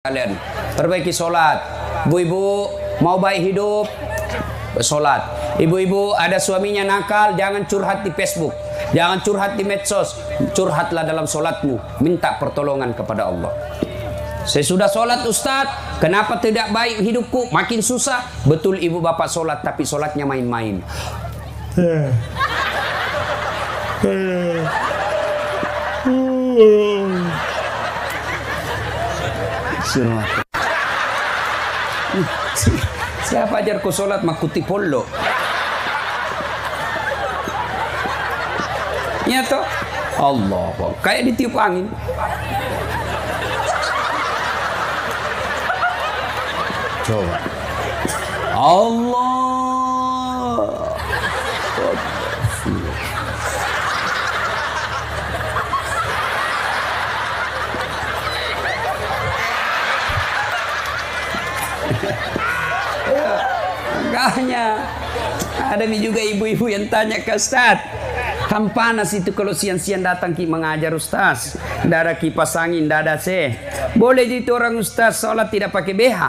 Kalian perbaiki sholat. Ibu-ibu mau baik hidup, sholat. Ibu-ibu ada suaminya nakal, jangan curhat di Facebook, jangan curhat di medsos, curhatlah dalam sholatmu, minta pertolongan kepada Allah. Saya sudah sholat Ustadz, kenapa tidak baik hidupku, makin susah. Betul ibu bapak sholat, tapi sholatnya main-main. Siapa ajarku sholat makuti polo? Ya toh, Allah, kayak ditiup angin. Coba, Allah. Makanya ada juga ibu-ibu yang tanya ke Ustaz, kan panas itu kalau siang-siang datang ki mengajar Ustaz, tidak ada kipas angin, tidak ada AC. Boleh itu orang Ustaz sholat tidak pakai BH?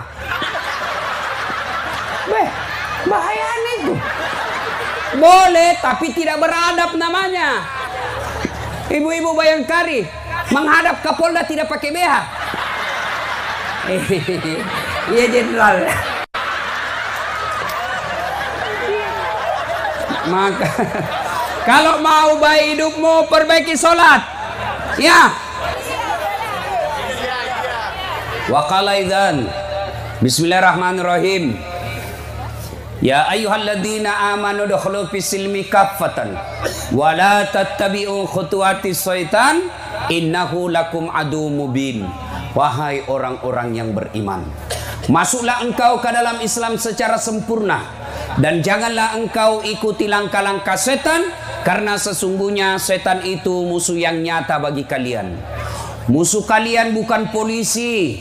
Bahaya itu. Boleh, tapi tidak beradab namanya. Ibu-ibu Bayangkari menghadap Kapolda tidak pakai BH. Iya jenderal. Maka kalau mau baik hidupmu, perbaiki sholat. Ya. Wa qala idzan. Bismillahirrahmanirrahim. Ya ayyuhalladzina amanu dukhulu fis-silmi kaffatan wa la tattabi'u khutuwatis syaitan innahu lakum aduwwum mubin. Wahai orang-orang yang beriman, masuklah engkau ke dalam Islam secara sempurna dan janganlah engkau ikuti langkah-langkah setan, karena sesungguhnya setan itu musuh yang nyata bagi kalian. Musuh kalian bukan polisi,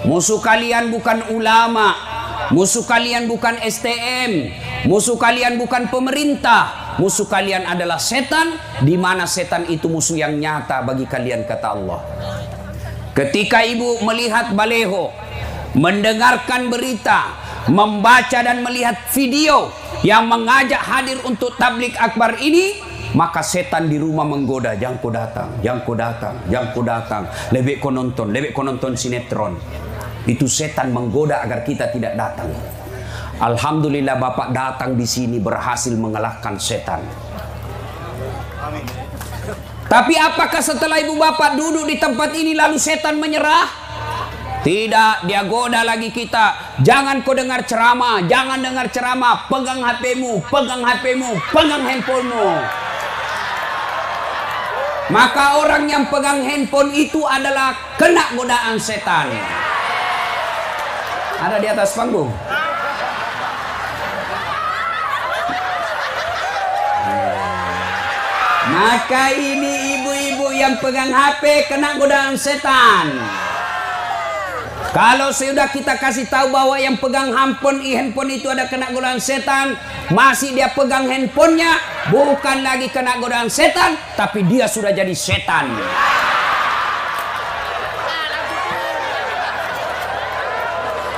musuh kalian bukan ulama, musuh kalian bukan STM, musuh kalian bukan pemerintah, musuh kalian adalah setan, di mana setan itu musuh yang nyata bagi kalian, kata Allah. Ketika ibu melihat baleho, mendengarkan berita, membaca dan melihat video yang mengajak hadir untuk tablik akbar ini, maka setan di rumah menggoda, jangan kau datang, jangan kau datang, jangan kau datang, lebih kau nonton sinetron. Itu setan menggoda agar kita tidak datang. Alhamdulillah Bapak datang di sini berhasil mengalahkan setan. Amin. Tapi apakah setelah ibu bapak duduk di tempat ini lalu setan menyerah? Tidak, dia goda lagi kita. Jangan kau dengar ceramah, jangan dengar ceramah. Pegang HP-mu, pegang HP-mu, pegang handphonemu. Maka orang yang pegang handphone itu adalah kena godaan setan. Ada di atas panggung. Maka ini ibu-ibu yang pegang HP kena godaan setan. Kalau sudah kita kasih tahu bahwa yang pegang handphone itu ada kena godaan setan, masih dia pegang handphonenya, bukan lagi kena godaan setan, tapi dia sudah jadi setan.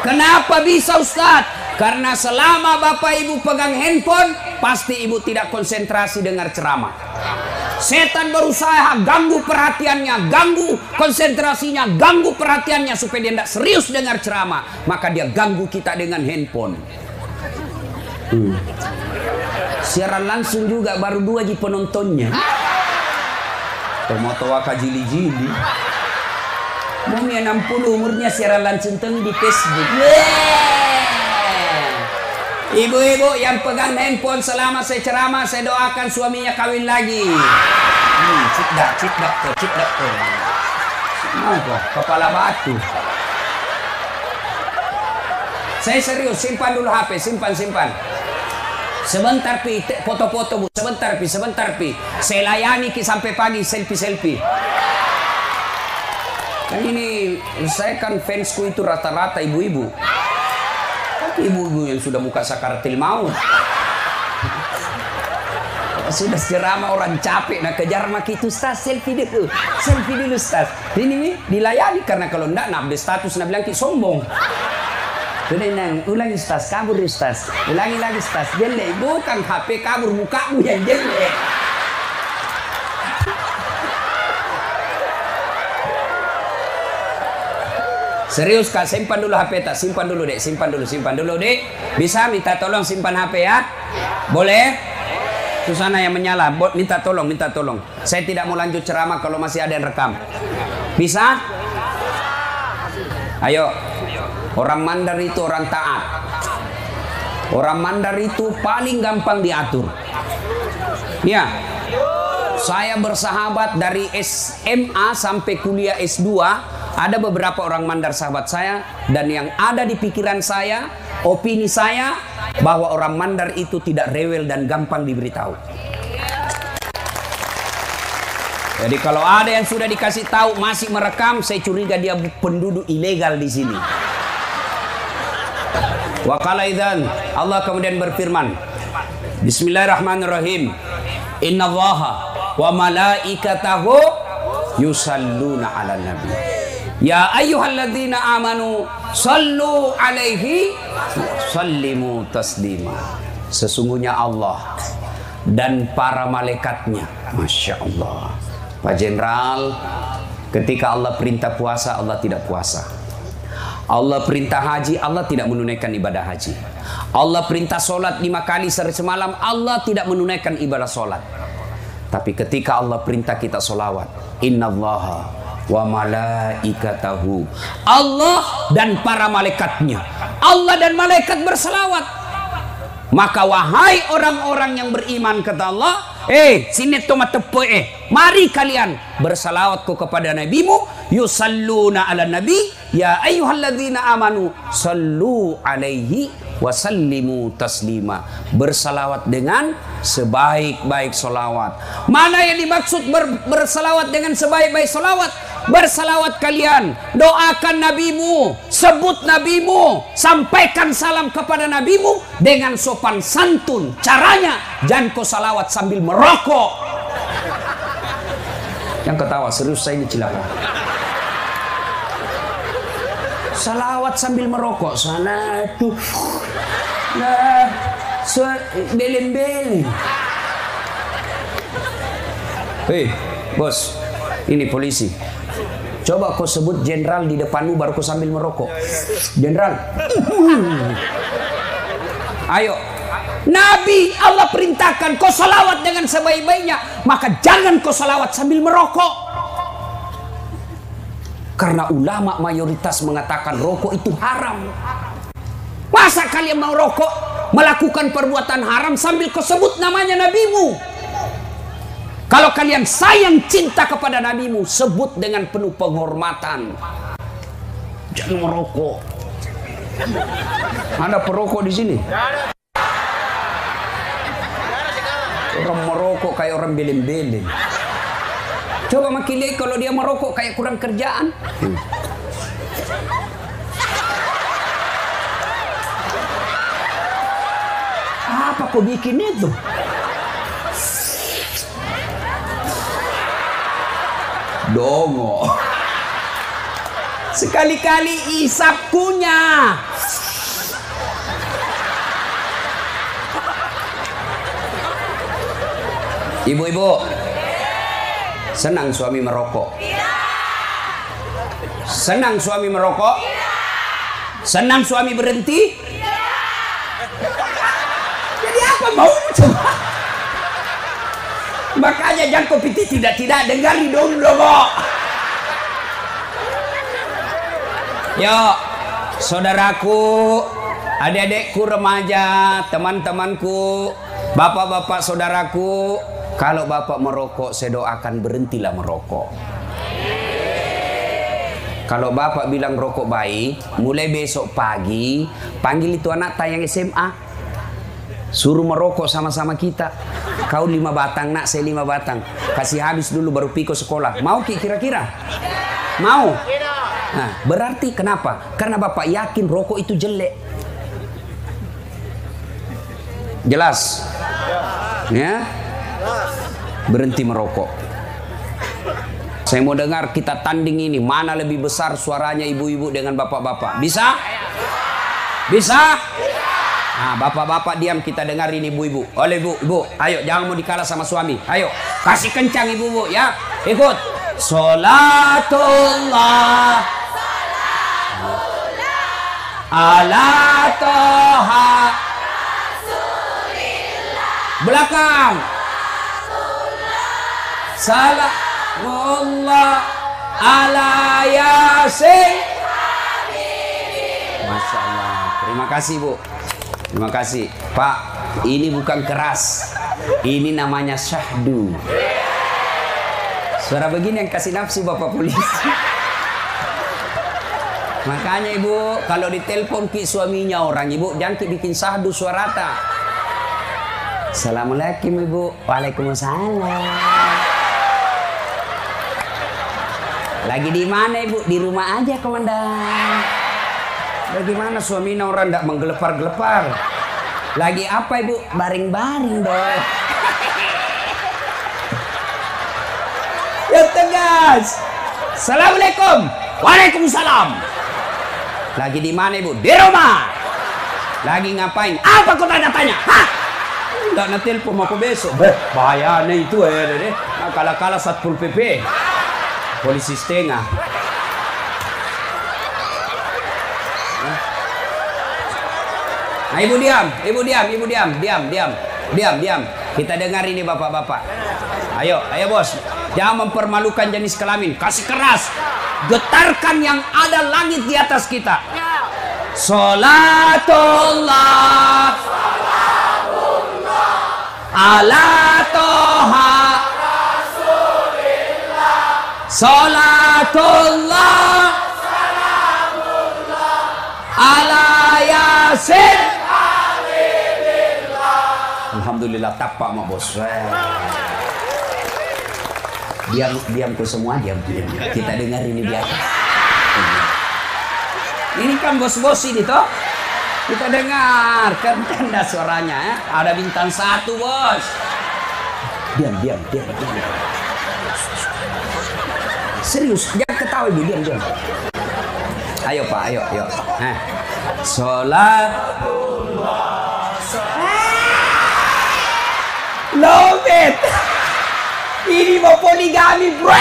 Kenapa bisa Ustadz? Karena selama bapak ibu pegang handphone, pasti ibu tidak konsentrasi dengar ceramah. Setan berusaha ganggu perhatiannya, ganggu konsentrasinya, ganggu perhatiannya supaya dia tidak serius dengar ceramah. Maka dia ganggu kita dengan handphone. Siaran langsung juga baru 2 penontonnya. Tomotowa kajili-jili. Umumnya 60 umurnya siaran langsung di Facebook. Ibu-ibu yang pegang handphone selama saya ceramah, saya doakan suaminya kawin lagi. Cik dak tuh. Apa? Kepala batu. Saya serius, simpan dulu HP, simpan. Sebentar pi, foto-foto bu, sebentar pi. Saya layani sampai pagi selfie. Kan ini saya kan fansku itu rata-rata ibu-ibu. Ibu-ibu yang sudah muka sakaratil maut. sudah ceramah orang capek, nah kejar mak itu Ustaz, selfie dulu Ustaz. Ini dilayani, karena kalau enggak nah update status nah bilang ki sombong. Sudah nang ulangi Ustaz, kabur Ustaz, ulangi lagi Ustaz, jelek bukan HP kabur, mukamu yang jelek. Serius Kak, simpan dulu HP tak? Simpan dulu dek, simpan dulu dek. Bisa minta tolong simpan HP ya? Boleh? Itu sana yang menyala, minta tolong. Saya tidak mau lanjut ceramah kalau masih ada yang rekam. Bisa? Ayo. Orang Mandar itu orang taat. Orang Mandar itu paling gampang diatur. Ya. Saya bersahabat dari SMA sampai kuliah S2. Ada beberapa orang Mandar sahabat saya, dan yang ada di pikiran saya, opini saya, bahwa orang Mandar itu tidak rewel dan gampang diberitahu. Jadi kalau ada yang sudah dikasih tahu masih merekam, saya curiga dia penduduk ilegal di sini. Wa qala idzan, Allah kemudian berfirman, Bismillahirrahmanirrahim. Innallaha wa malaikatahu yusalluna 'alan nabi. Ya ayyuhalladzina amanu sallu alaihi sallimu taslima. Sesungguhnya Allah dan para malaikatnya, Masya Allah. Pak Jenderal, ketika Allah perintah puasa, Allah tidak puasa. Allah perintah haji, Allah tidak menunaikan ibadah haji. Allah perintah solat 5 kali sehari semalam, Allah tidak menunaikan ibadah solat. Tapi ketika Allah perintah kita solawat, innallaha wa malaikatahu, Allah dan para malaikatnya, Allah dan malaikat berselawat. Maka wahai orang-orang yang beriman, kata Allah, sini tomat tepo, mari kalian bersalawat kepada nabimu, yusalluna ala nabi, ya ayyuhalladzina amanu sallu alaihi wasallimu taslima. Bersalawat dengan sebaik-baik salawat. Mana yang dimaksud bersalawat dengan sebaik-baik salawat? Bersalawat kalian, doakan nabimu, sebut nabimu, sampaikan salam kepada nabimu dengan sopan santun. Caranya, jangan kau salawat sambil merokok. Yang ketawa, serius saya ini cilaka. Salawat sambil merokok, sana tuh, nah, belen-belen. Hei, bos, ini polisi. Coba kau sebut jenderal di depanmu baru kau sambil merokok. Jenderal. Ayo. Nabi Allah perintahkan kau salawat dengan sebaik-baiknya. Maka jangan kau salawat sambil merokok. Karena ulama mayoritas mengatakan rokok itu haram. Masa kalian mau rokok, melakukan perbuatan haram sambil kau sebut namanya nabimu? Kalau kalian sayang cinta kepada nabimu, sebut dengan penuh penghormatan. Jangan merokok. Ada perokok di sini? Orang merokok kayak orang belen-belen. Coba makin lihat kalau dia merokok kayak kurang kerjaan. Apa kau bikin itu? Dongo. Sekali-kali isap kunyah. Ibu-ibu, senang suami merokok? Senang suami merokok? Senang suami berhenti? Jadi apa mau coba? Makanya jangan kopi tidak dengarin dulu kok. Yuk, saudaraku, adik-adikku remaja, teman-temanku, bapak-bapak saudaraku, kalau bapak merokok, saya doakan berhentilah merokok. Kalau bapak bilang rokok baik, mulai besok pagi panggil itu anak tayang SMA, suruh merokok sama-sama kita. Kau 5 batang nak, saya 5 batang. Kasih habis dulu baru piko sekolah. Mau kira-kira? Mau? Nah, berarti kenapa? Karena bapak yakin rokok itu jelek. Jelas? Ya? Berhenti merokok. Saya mau dengar kita tanding ini, mana lebih besar suaranya ibu-ibu dengan bapak-bapak. Bisa? Bisa? Nah, bapak-bapak diam, kita dengar ini ibu-ibu. Oleh ibu, ibu, ayo jangan mau dikalah sama suami. Ayo, kasih kencang ibu-ibu ya. Ikut. Salatullah ala toha belakang. Salamullah ala yasin. Masya Allah. Terima kasih Bu. Terima kasih Pak. Ini bukan keras. Ini namanya syahdu. Suara begini yang kasih nafsu Bapak polisi. Makanya Ibu, kalau ditelepon ki suaminya orang, Ibu jangan ki bikin syahdu suara rata. Assalamualaikum Ibu. Waalaikumsalam. Lagi di mana Ibu? Di rumah aja komandan. Bagaimana suaminya orang tidak menggelepar-gelepar? Lagi apa Ibu? Baring-baring dong. Ya tegas. Assalamualaikum. Waalaikumsalam. Lagi di mana Ibu? Di rumah. Lagi ngapain? Apa kau tanya-tanya? Hah? Enggak nanti telepon mau besok. Bahayanya itu ya deh. Nah, kala-kala Satpol PP. Polisi setengah. Nah, Ibu diam, Ibu diam, Ibu diam, diam. Kita dengar ini bapak-bapak. Ayo bos. Jangan mempermalukan jenis kelamin. Kasih keras. Getarkan yang ada langit di atas kita. Salatullah ala toha salatullah ala yasin. Alhamdulillah tapak mak bos. Diam ku semua, diam. Kita dengar ini di atas. Ini kan bos-bos ini toh. Kita dengar keren dah suaranya ya. Ada bintang 1 bos. Diam. Serius, jangan ketawa Ibu, diam. Ayo Pak, ayo. Sholat. Love it. Ini mau poligami, bro.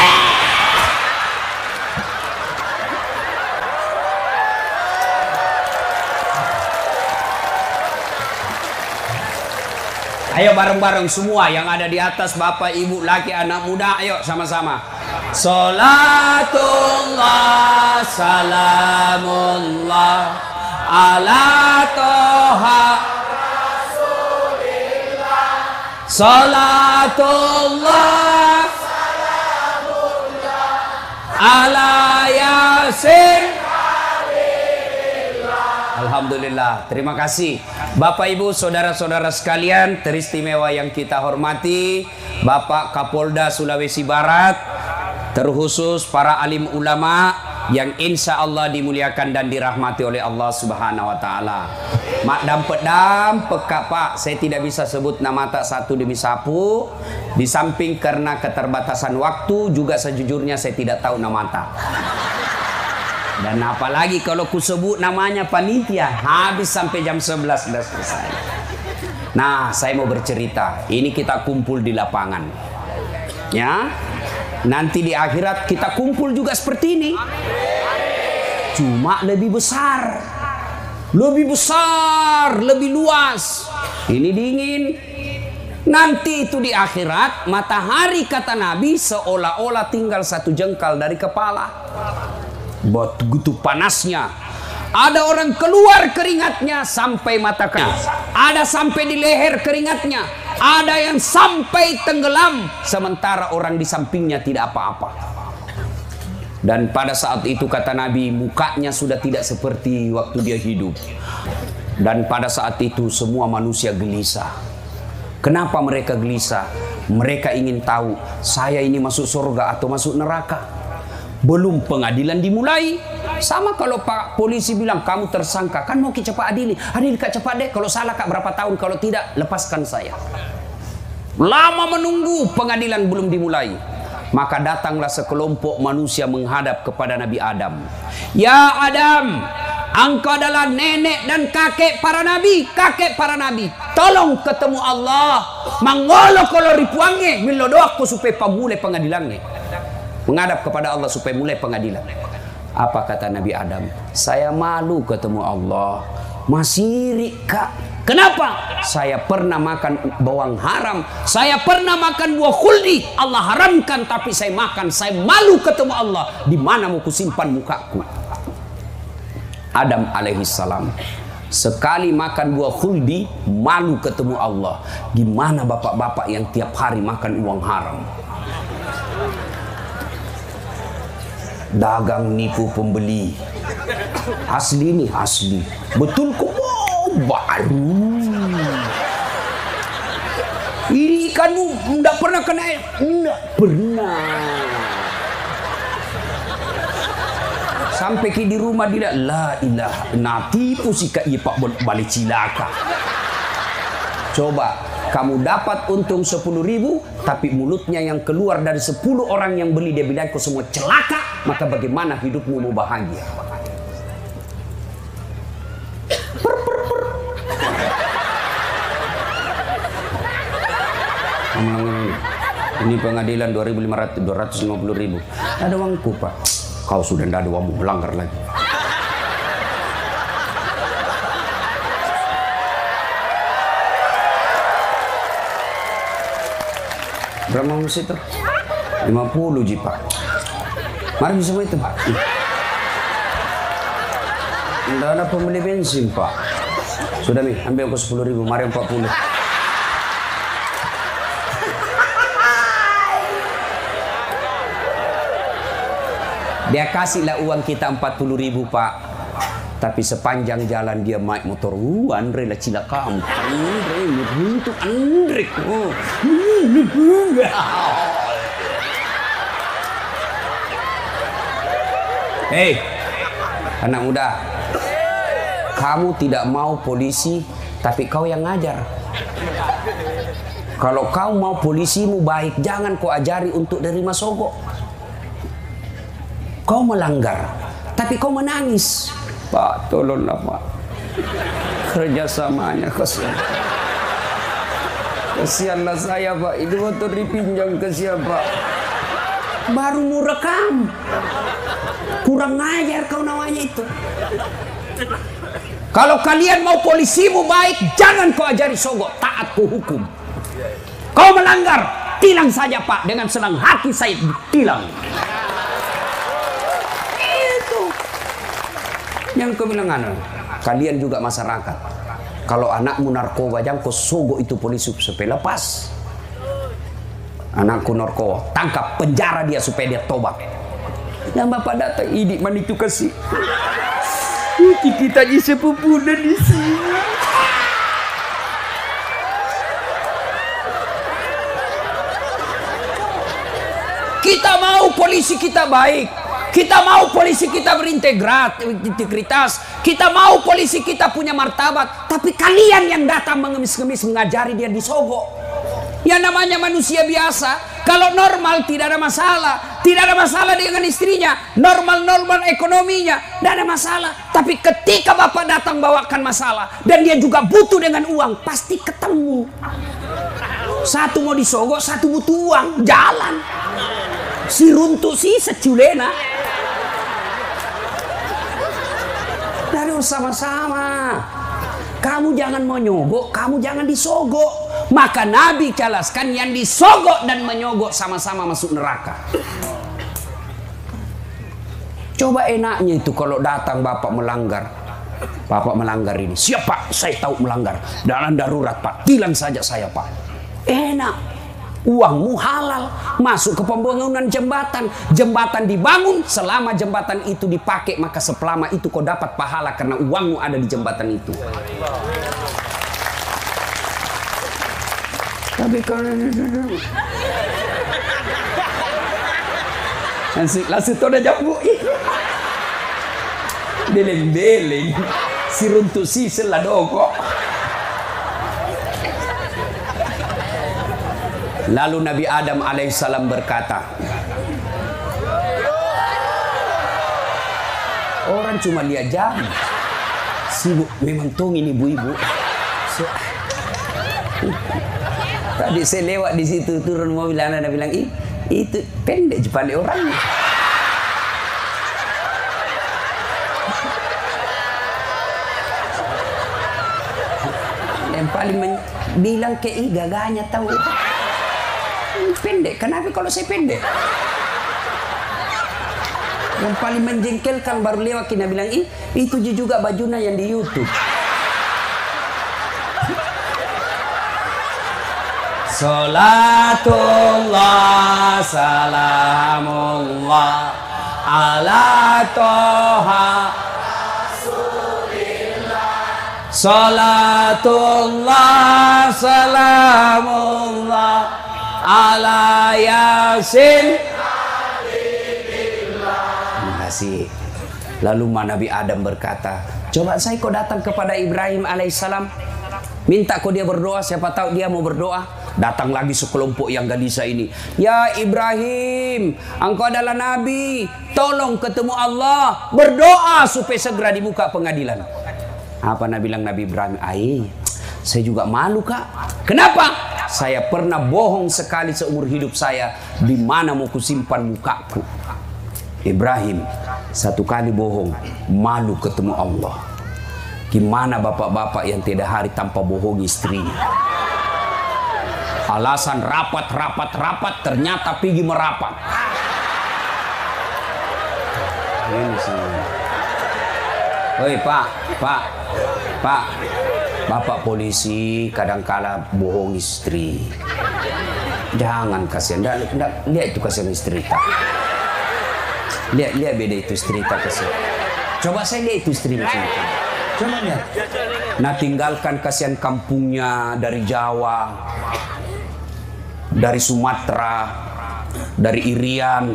Ayo bareng-bareng semua yang ada di atas, bapak, ibu, laki, anak muda, ayo sama-sama. Salatullah salamullah ala toha salatullah ala yasin. Alhamdulillah, terima kasih Bapak Ibu saudara-saudara sekalian teristimewa yang kita hormati, Bapak Kapolda Sulawesi Barat, terkhusus para alim ulama yang insya Allah dimuliakan dan dirahmati oleh Allah Subhanahu wa Ta'ala. Mak dampet Kak Pak, saya tidak bisa sebut nama tak satu demi sapu. Di samping karena keterbatasan waktu, juga sejujurnya saya tidak tahu nama tak. Dan apalagi kalau ku sebut namanya panitia, habis sampai jam 11 sudah selesai. Nah, saya mau bercerita. Ini kita kumpul di lapangan. Ya. Nanti di akhirat kita kumpul juga seperti ini. Cuma lebih besar. Lebih besar, lebih luas. Ini dingin. Nanti itu di akhirat, matahari kata Nabi seolah-olah tinggal 1 jengkal dari kepala. Begitu panasnya. Ada orang keluar keringatnya sampai mata kaki. Ada sampai di leher keringatnya. Ada yang sampai tenggelam. Sementara orang di sampingnya tidak apa-apa. Dan pada saat itu kata Nabi, mukanya sudah tidak seperti waktu dia hidup. Dan pada saat itu semua manusia gelisah. Kenapa mereka gelisah? Mereka ingin tahu, saya ini masuk surga atau masuk neraka. Belum pengadilan dimulai. Sama kalau Pak polisi bilang kamu tersangka, kan mau cepat adili. Adili Kak cepat deh, kalau salah Kak berapa tahun, kalau tidak lepaskan saya. Lama menunggu, pengadilan belum dimulai. Maka datanglah sekelompok manusia menghadap kepada Nabi Adam. Ya Adam, engkau adalah nenek dan kakek para nabi, tolong ketemu Allah, mangolo kalau ripuange milodoakku supaya pamulai pengadilannya. Menghadap kepada Allah supaya mulai pengadilan. Apa kata Nabi Adam? Saya malu ketemu Allah. Masih kak. Kenapa? Saya pernah makan bawang haram, saya pernah makan buah khuldi, Allah haramkan tapi saya makan, saya malu ketemu Allah. Di mana mau kusimpan mukaku? Adam alaihissalam sekali makan buah khuldi, malu ketemu Allah. Gimana bapak-bapak yang tiap hari makan uang haram? Dagang nipu pembeli. Asli nih, asli. Betul kok. Baru ini ikanmu tidak pernah kena air? Tidak pernah. Sampai di rumah tidak la ilaha, nah tipu si kak pak balik cilaka. Coba kamu dapat untung 10.000, tapi mulutnya yang keluar dari 10 orang yang beli dia bilang kau semua celaka, maka bagaimana hidupmu mau bahagia? Ini pengadilan 250.000. Ada uangku pak. Kau sudah tidak ada uangmu, melanggar lagi. Berapa musim itu? 50 ji pak. Mari semua itu pak. Tidak ada pembeli bensin pak. Sudah nih, ambil aku 10.000. Mari 40. Dia kasihlah uang kita 40.000 pak. Tapi sepanjang jalan dia naik motor. Andre lah cilaka. Andre, untuk Andre. Hei, anak muda. Kamu tidak mau polisi, tapi kau yang ngajar. Kalau kau mau polisimu baik, jangan kau ajari untuk nerima sogok. Kau melanggar, tapi kau menangis. Pak, tolonglah pak. Kerjasamanya kasihan. Kasihanlah saya pak. Itu motor dipinjam ke siapa? Baru mau rekam. Kurang ngajar kau namanya itu. Kalau kalian mau polisimu baik, jangan kau ajari sogok, taat ku hukum. Kau melanggar, tilang saja pak. Dengan senang hati saya tilang. Yang kau bilang kalian juga masyarakat. Kalau anakmu narkoba jangan kau sogok itu polisi supaya lepas. Anakku narkoba, tangkap, penjara dia supaya dia tobat. Yang bapak datang, ini man itu kasih. Kita di sepupu dan di sini. Kita mau polisi kita baik. Kita mau polisi kita berintegritas. Kita mau polisi kita punya martabat. Tapi kalian yang datang mengemis-ngemis mengajari dia disogok. Yang namanya manusia biasa. Kalau normal tidak ada masalah. Tidak ada masalah dengan istrinya. Normal ekonominya. Tidak ada masalah. Tapi ketika bapak datang bawakan masalah. Dan dia juga butuh dengan uang. Pasti ketemu. Satu mau disogok, satu butuh uang. Jalan. Si runtuh si seculena. Dari sama-sama. Kamu jangan mau nyogok, kamu jangan disogok. Maka Nabi jelaskan yang disogok dan menyogok sama-sama masuk neraka. Coba enaknya itu kalau datang bapak melanggar. Bapak melanggar ini. Siap pak, saya tahu melanggar. Dalam darurat pak, bilang saja saya pak. Enak. Uangmu halal, masuk ke pembangunan jembatan. Jembatan dibangun, selama jembatan itu dipakai, maka selama itu kau dapat pahala karena uangmu ada di jembatan itu. Tapi kalau langsung ada jambu, beleng-beleng, si runtuh si seladoko. Lalu Nabi Adam alaihissalam berkata, orang cuma lihat jam, sibuk memang tongin ibu-ibu. Tadi saya lewat di situ turun mobil, anak bilang, itu pendek jepang orangnya. Yang paling bilang ke gagahnya tahu pendek. Kenapa kalau saya pendek? Yang paling menjengkelkan baru lewat kena bilang, itu juga bajunya yang di YouTube. Salatullah salamullah ala toha Rasulillah. Salatullah salamullah ala yasin. Terima kasih. Lalu Nabi Adam berkata, coba saya kau datang kepada Ibrahim alaihissalam, minta kau dia berdoa, siapa tahu dia mau berdoa. Datang lagi sekelompok yang gelisah ini. Ya Ibrahim, engkau adalah nabi, tolong ketemu Allah, berdoa supaya segera dibuka pengadilan. Apa bilang Nabi Ibrahim? Saya juga malu kak. Kenapa? Saya pernah bohong sekali seumur hidup saya. Di mana mau kusimpan mukaku? Ibrahim satu kali bohong, malu ketemu Allah. Gimana bapak-bapak yang tidak hari tanpa bohong istrinya? Alasan rapat, ternyata pergi merapat. Ini sih. Woi Pak, Bapak polisi kadangkala bohong istri. Jangan kasihan, lihat itu kasihan istri tak. Lihat beda itu istri tak kasihan. Coba saya lihat itu istri macam itu. Coba lihat. Nah tinggalkan kasihan kampungnya dari Jawa, dari Sumatera, dari Irian,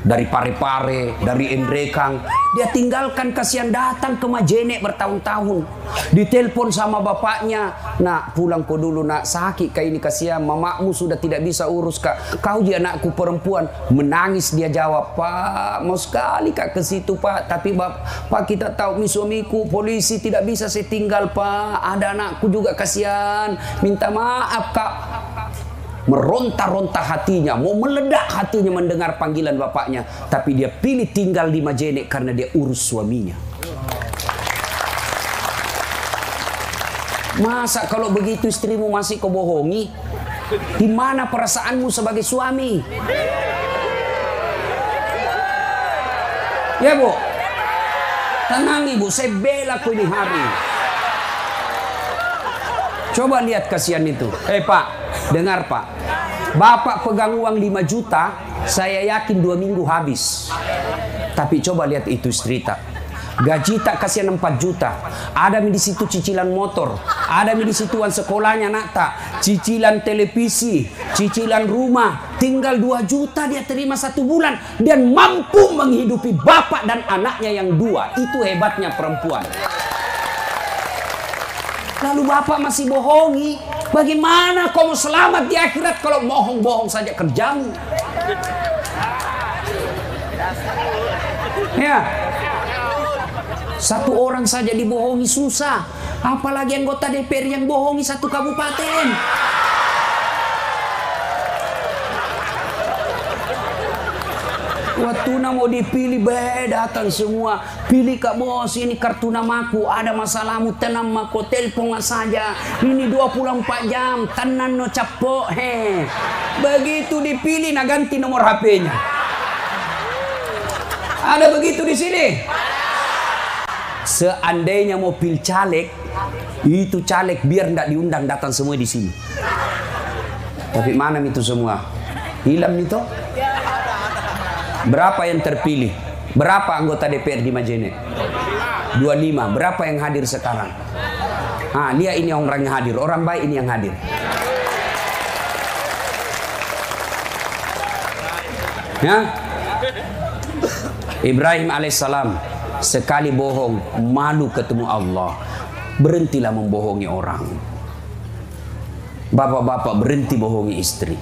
dari Parepare, dari Endrekang. Dia tinggalkan kasihan datang ke Majene bertahun-tahun. Ditelepon sama bapaknya, nak pulang kau dulu nak, sakit kayak ini kasihan, mamamu sudah tidak bisa urus kak. Kau dia anakku perempuan. Menangis dia jawab, Pak mau sekali kak ke situ Pak, tapi Pak kita tahu suamiku polisi, tidak bisa saya tinggal Pak. Ada anakku juga kasihan, minta maaf kak. Meronta-ronta hatinya, mau meledak hatinya mendengar panggilan bapaknya, tapi dia pilih tinggal di Majene karena dia urus suaminya. Masa kalau begitu istrimu masih kau bohongi? Di mana perasaanmu sebagai suami? Ya Bu, tenang Ibu, saya bela kau ini hari. Coba lihat kasihan itu. Pak, dengar Pak. Bapak pegang uang 5 juta, saya yakin 2 minggu habis. Tapi coba lihat itu istri tak. Gaji tak kasihan 4 juta. Ada di situ cicilan motor, ada di situ uang sekolahnya nak tak, cicilan televisi, cicilan rumah. Tinggal 2 juta dia terima 1 bulan dan mampu menghidupi bapak dan anaknya yang 2. Itu hebatnya perempuan. Lalu bapak masih bohongi. Bagaimana kau mau selamat di akhirat kalau bohong-bohong saja kerjamu? Ya, satu orang saja dibohongi susah, apalagi anggota DPR yang bohongi 1 kabupaten. Waktu mau dipilih datang semua, pilih kak bos, ini kartu namaku, ada masalahmu tenang mako telepon saja, ini 24 jam tenan no capok begitu dipilih nah ganti nomor HP-nya. Ada begitu di sini. Seandainya mau pilih caleg, itu caleg biar ndak diundang datang semua di sini. Tapi mana itu semua? Hilang itu. Berapa yang terpilih? Berapa anggota DPR di Majene? 25. Berapa yang hadir sekarang? Lihat ini orang yang hadir. Orang baik ini yang hadir. Ya? Ibrahim alaihissalam sekali bohong, malu ketemu Allah. Berhentilah membohongi orang. Bapak-bapak berhenti bohongi istri.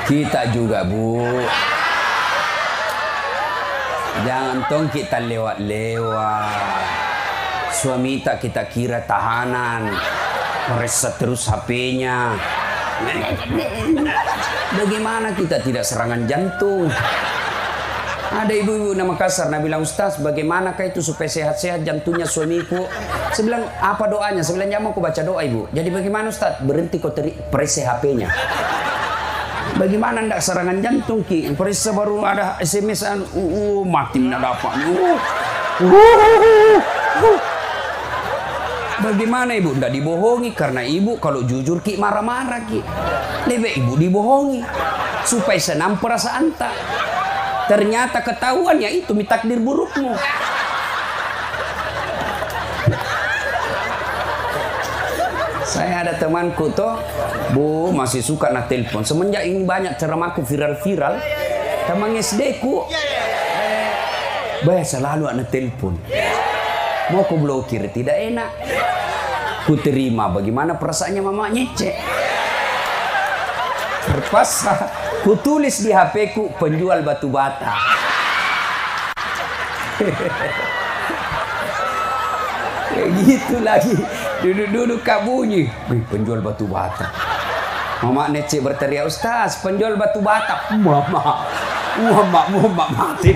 Kita juga, Bu. Jangan tong kita lewat-lewat. Suami tak kita kira tahanan, meresa terus HP-nya. Bagaimana kita tidak serangan jantung? Ada ibu-ibu nama kasar, nah bilang, Ustaz, bagaimanakah itu supaya sehat-sehat jantungnya suamiku? Saya bilang, apa doanya? Saya bilang, ya mau aku baca doa, Ibu. Jadi bagaimana, Ustaz? Berhenti kau periksa HP-nya. Bagaimana ndak serangan jantung, Ki? Periksa baru ada SMS-an, mati ndak dapat. Bagaimana, Ibu? Ndak dibohongi, karena Ibu kalau jujur, Ki, marah-marah, Ki. Lebih Ibu dibohongi supaya senam perasaan tak. Ternyata ketahuan ya itu takdir burukmu. Saya ada temanku toh, Bu, masih suka na telepon. Semenjak ini banyak ceramahku viral-viral, teman SD ku, selalu ana telepon. Mau ku blokir tidak enak. Ku terima, bagaimana perasaannya mama nyece. Terpaksa ku tulis di HP ku, penjual batu bata. Kayak gitu lagi. Duduk-duduk kak bunyi. Penjual batu bata. Mama Nece berteriak, Ustaz, penjual batu bata. Mama mati.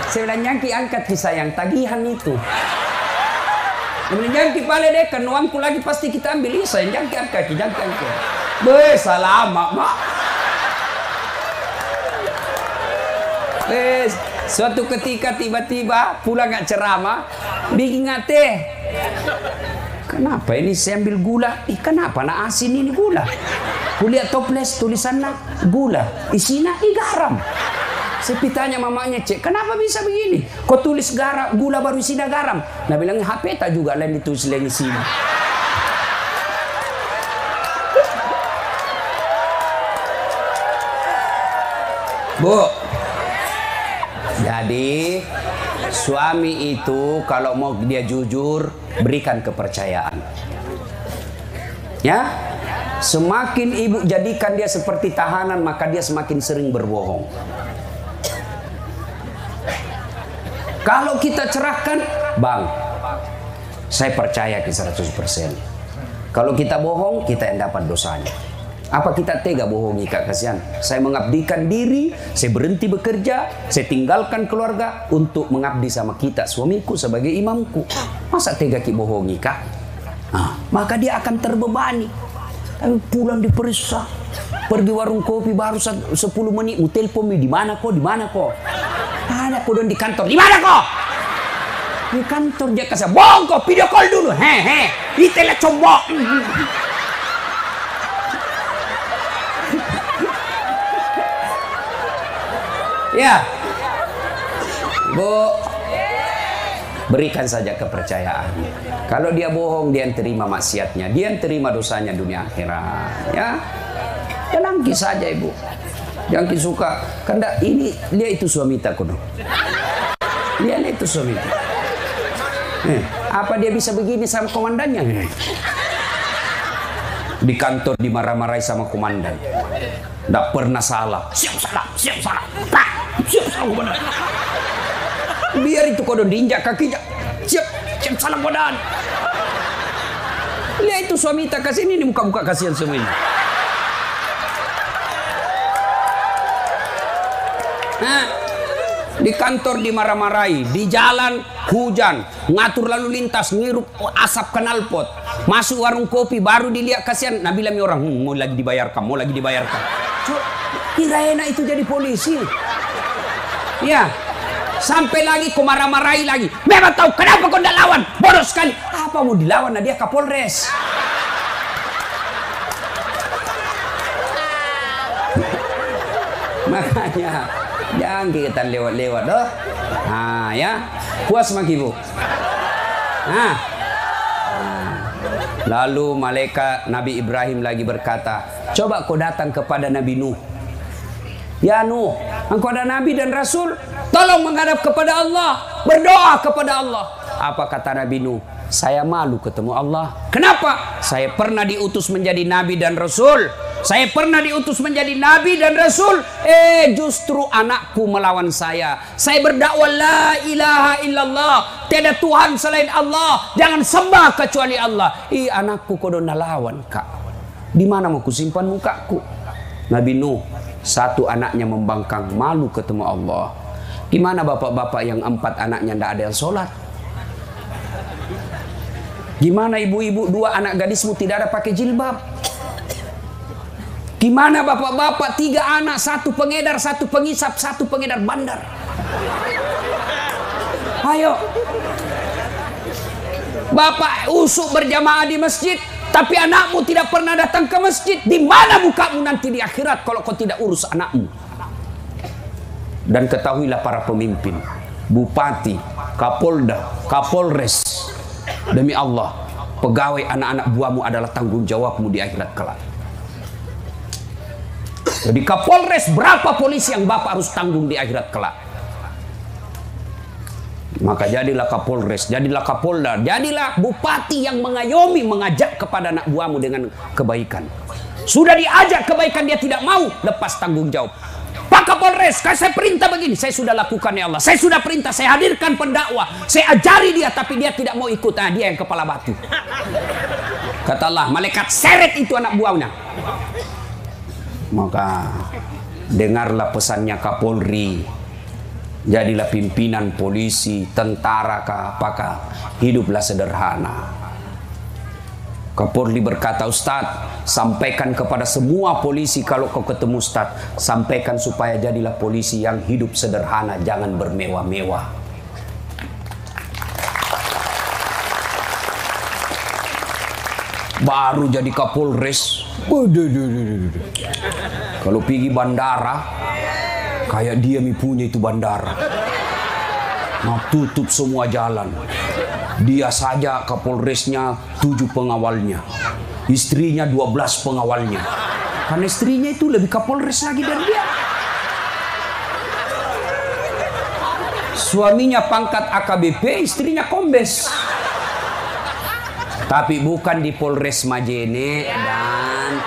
Saya bilang, Nyangki angkat kisah yang tagihan itu. Kemudian Nyangki pale deh, kan uangku lagi pasti kita ambil. Iya, saya Nyangki angkat. Salamat, Mak. Suatu ketika tiba-tiba pulang nggak ceramah, bikin teh. Kenapa ini saya ambil gula? Kenapa nak asin ini gula? Kulihat toples tulisannya gula, isinya garam. Saya tanya mamanya, Cek, kenapa bisa begini? Kau tulis gula baru isinya garam. Nah bilang HP tak juga lain ditulis lain isinya. Bu, jadi suami itu kalau mau dia jujur, berikan kepercayaan. Ya, semakin ibu jadikan dia seperti tahanan, maka dia semakin sering berbohong. Kalau kita cerahkan, Bang, saya percaya ke 100%. Kalau kita bohong, kita yang dapat dosanya. Apa kita tega bohongi, Kak? Kasihan. Saya mengabdikan diri, saya berhenti bekerja, saya tinggalkan keluarga untuk mengabdi sama kita, suamiku sebagai imamku. Masa tega ki bohongi, Kak? Nah, maka dia akan terbebani. Tapi pulang diperiksa, pergi warung kopi baru 10 menit, telepon di mana kok? Di mana kok? Ada kok di kantor. Di mana kok? Di kantor. Dia kasih bohong kok, video call dulu. Itulah combok. Ya, Bu, berikan saja kepercayaan. Kalau dia bohong, dia yang terima maksiatnya, dia yang terima dosanya dunia akhirat. Ya, tenangki saja, Ibu. Jangan suka, karena ini dia itu suami tak kuno. Dia itu suami. Apa dia bisa begini sama komandannya? Di kantor dimarah-marahi sama komandan. Tidak pernah salah. Siap salah. Siap salah komandan. Biar itu kodon diinjak kakinya. Siap salah komandan. Lihat itu suami tak kasih ini muka-muka kasihan semua ini. Di kantor dimarah-marahi, di jalan hujan, ngatur lalu lintas, ngirup asap knalpot, masuk warung kopi baru dilihat kasihan, Nabila mi orang mau lagi dibayarkan. Kira enak itu jadi polisi. Ya, sampai lagi kau marah-marahi lagi. Memang tahu kenapa kau tidak lawan? Bodoh sekali. Apa mau dilawan? Nah, dia Kapolres. Makanya jangan kita lewat-lewat doh. Ya, puas maki Bu. Lalu malaikat Nabi Ibrahim lagi berkata, coba kau datang kepada Nabi Nuh. Ya Nuh, engkau ada Nabi dan Rasul, tolong menghadap kepada Allah, berdoa kepada Allah. Apa kata Nabi Nuh? Saya malu ketemu Allah. Kenapa? Saya pernah diutus menjadi nabi dan rasul. Saya pernah diutus menjadi nabi dan rasul. Justru anakku melawan saya. Saya berdakwah la ilaha illallah. Tiada Tuhan selain Allah. Jangan sembah kecuali Allah. Anakku kodo nalawan kak. Di mana mau kusimpan mukaku? Nabi Nuh, satu anaknya membangkang, malu ketemu Allah. Gimana bapak-bapak yang 4 anaknya tidak ada yang sholat? Gimana ibu-ibu 2 anak gadismu tidak ada pakai jilbab? Gimana bapak-bapak 3 anak, 1 pengedar, 1 pengisap, 1 pengedar bandar? Ayo. Bapak usuk berjamaah di masjid, tapi anakmu tidak pernah datang ke masjid. Di mana mukamu nanti di akhirat kalau kau tidak urus anakmu? Dan ketahuilah para pemimpin, bupati, kapolda, kapolres, demi Allah, pegawai anak-anak buahmu adalah tanggung jawabmu di akhirat kelak. Jadi kapolres, berapa polisi yang bapak harus tanggung di akhirat kelak? Maka jadilah kapolres, jadilah kapolda, jadilah bupati yang mengayomi, mengajak kepada anak buahmu dengan kebaikan. Sudah diajak kebaikan dia tidak mau, lepas tanggung jawab. Pak Kapolres, saya perintah begini, saya sudah lakukan ya Allah. Saya sudah perintah, saya hadirkan pendakwah, saya ajari dia, tapi dia tidak mau ikut. Nah, dia yang kepala batu. Kata Allah, malaikat seret itu anak buahnya. Maka dengarlah pesannya Kapolri. Jadilah pimpinan polisi, tentara kah, apakah, hiduplah sederhana. Kapolri berkata, Ustadz, sampaikan kepada semua polisi kalau kau ketemu Ustadz, sampaikan supaya jadilah polisi yang hidup sederhana, jangan bermewah-mewah. Baru jadi Kapolres, kalau pergi bandara, kayak dia punya itu bandara, mau tutup semua jalan. Dia saja Kapolresnya 7 pengawalnya, istrinya 12 pengawalnya. Karena istrinya itu lebih Kapolres lagi dari dia. Suaminya pangkat AKBP, istrinya kombes. Tapi bukan di Polres Majene dan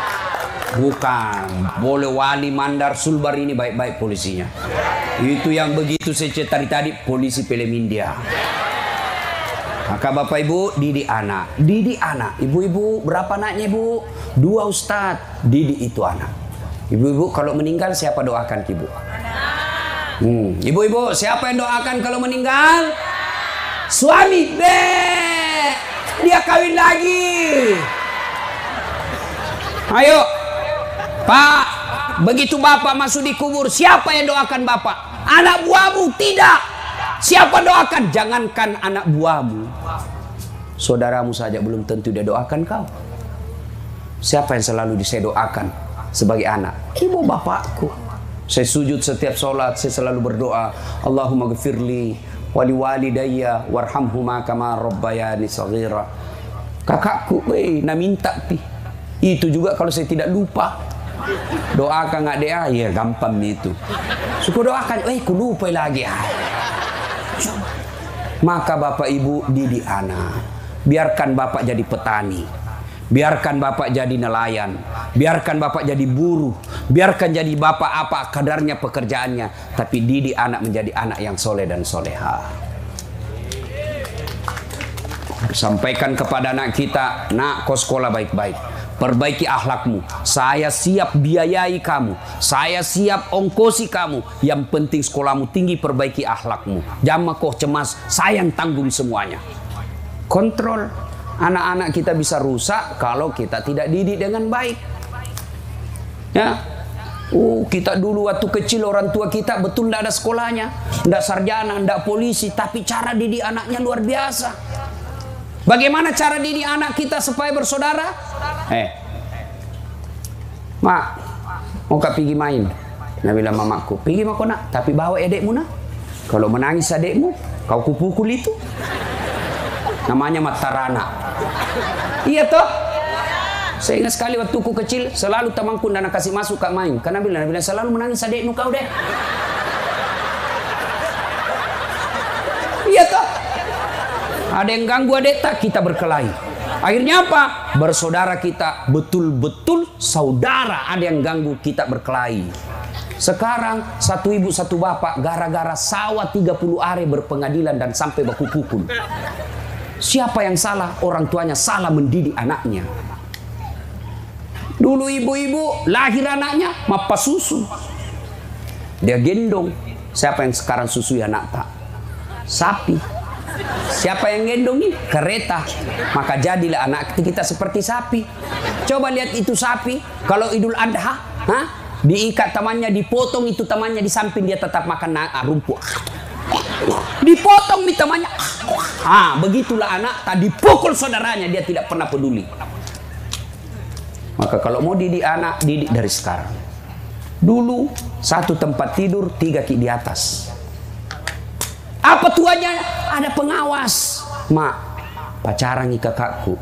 bukan Polewali Mandar Sulbar, ini baik-baik polisinya. Itu yang begitu saya cerita tadi polisi Pelemindia. Maka bapak ibu didik anak, ibu-ibu berapa anaknya ibu? 2 Ustadz, didik itu anak. Ibu-ibu kalau meninggal siapa doakan ibu? Ibu-ibu siapa yang doakan kalau meninggal? Suami, dia kawin lagi. Ayo Pak, begitu bapak masuk di kubur, siapa yang doakan bapak? Anak buahmu? Tidak. Siapa doakan? Jangankan anak buahmu, saudaramu saja belum tentu dia doakan kau. Siapa yang selalu saya doakan sebagai anak? Ibu bapakku. Saya sujud setiap sholat, saya selalu berdoa, Allahumma ghafirli wali walidayya warhamhuma kama rabbayani shaghira. Kakakku, na minta pi. Itu juga kalau saya tidak lupa. Doakan nggak dia? Ya gampang itu. Suka doakan, ku lupa lagi. Maka bapak ibu didik anak. Biarkan bapak jadi petani, biarkan bapak jadi nelayan, biarkan bapak jadi buruh, biarkan jadi bapak apa kadarnya pekerjaannya, tapi didik anak menjadi anak yang soleh dan soleha. Sampaikan kepada anak kita, nak kau sekolah baik-baik, perbaiki akhlakmu, saya siap biayai kamu, saya siap ongkosi kamu, yang penting sekolahmu tinggi, perbaiki akhlakmu, jangan kau cemas, saya yang tanggung semuanya. Kontrol. Anak-anak kita bisa rusak kalau kita tidak didik dengan baik. Ya, kita dulu waktu kecil orang tua kita betul tidak ada sekolahnya, tidak sarjana, tidak polisi, tapi cara didik anaknya luar biasa. Bagaimana cara didik anak kita supaya bersaudara? Mak, mau kau pergi main? Nah bilang mamaku, pergi mak nak, tapi bawa adekmu nak. Kalau menangis adekmu, kau kupukul itu. Namanya Matarana. Iya toh? Saya ingat sekali waktu ku kecil, selalu temanku dan kasih masuk kak main. Karena bilang selalu menangis adekmu kau deh. Iya toh? Ada yang ganggu adik tak, kita berkelahi. Akhirnya apa? Bersaudara kita betul-betul saudara, ada yang ganggu kita berkelahi. Sekarang satu ibu satu bapak gara-gara sawah 30 are berpengadilan dan sampai baku pukul. Siapa yang salah? Orang tuanya salah mendidik anaknya. Dulu ibu-ibu lahir anaknya mapas susu, dia gendong. Siapa yang sekarang susui anak tak? Sapi. Siapa yang gendongi? Kereta. Maka jadilah anak kita seperti sapi. Coba lihat itu sapi, kalau Idul Adha, diikat tamannya, dipotong itu tamannya di samping, dia tetap makan rumput. Dipotong di tamannya. Begitulah anak, tadi pukul saudaranya, dia tidak pernah peduli. Maka kalau mau didik anak, didik dari sekarang. Dulu satu tempat tidur, 3 ki di atas. Apa tuanya? Ada pengawas. Mak, pacaran nih kakakku.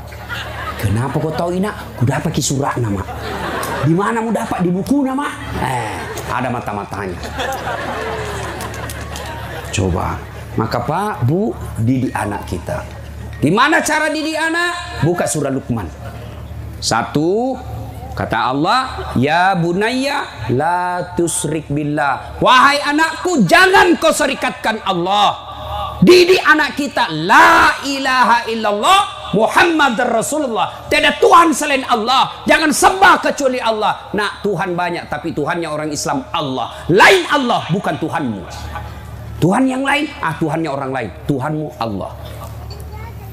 Kenapa kau tahu ina? Ku dapat ki surat nama. Di mana mu dapat? Di buku nama? Ada mata-matanya. Coba. Maka Pak, Bu, didik anak kita. Gimana cara didik anak? Buka surah Luqman. 1, kata Allah, ya bunayya la tusyrik billah. Wahai anakku, jangan kau serikatkan Allah. Didik anak kita, la ilaha illallah Muhammad Rasulullah. Tiada Tuhan selain Allah. Jangan sembah kecuali Allah. Nah, Tuhan banyak, tapi Tuhannya orang Islam Allah. Lain Allah, bukan Tuhanmu. Tuhan yang lain, Tuhannya orang lain. Tuhanmu Allah.